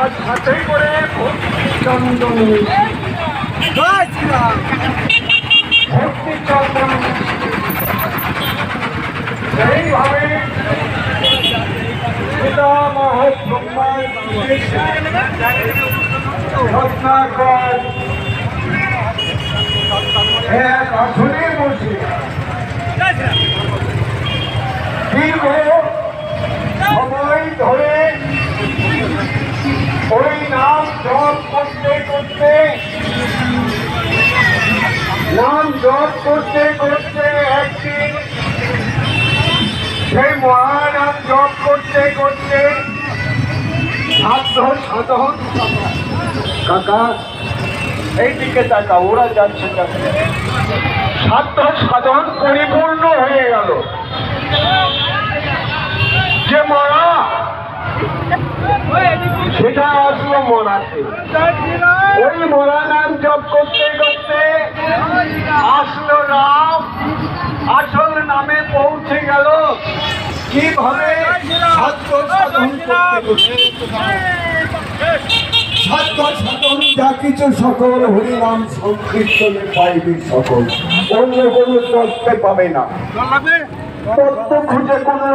আজ হাতে করে চন্দন ভক্তি চন্দন সেইভাবে রত্নাকর এক আসনে বসে দীর্ঘ সময় ধরে ওই নাম জপ করতে করতে একদিন সেই মহানাম জপ করতে করতে সাধ্য সাধন কাকা এই দিকে তাকা, ওরা যাচ্ছে সাধ্য সাধন পরিপূর্ণ হয়ে গেল। যে মরা সেটা আসলো মরাতে, ওই মরা নাম জপ করতে করতে আসলো রাম, আসল নামে পৌঁছে গেল। কিভাবে সাধ্য সাধন করতে সাধ্য সাধন যা কিছু সকল হরিনাম সংকীর্তনে পাইবে সকল, অন্য কোনো তত্ত্বে পাবে না। তত্ত্ব খুঁজে কোনো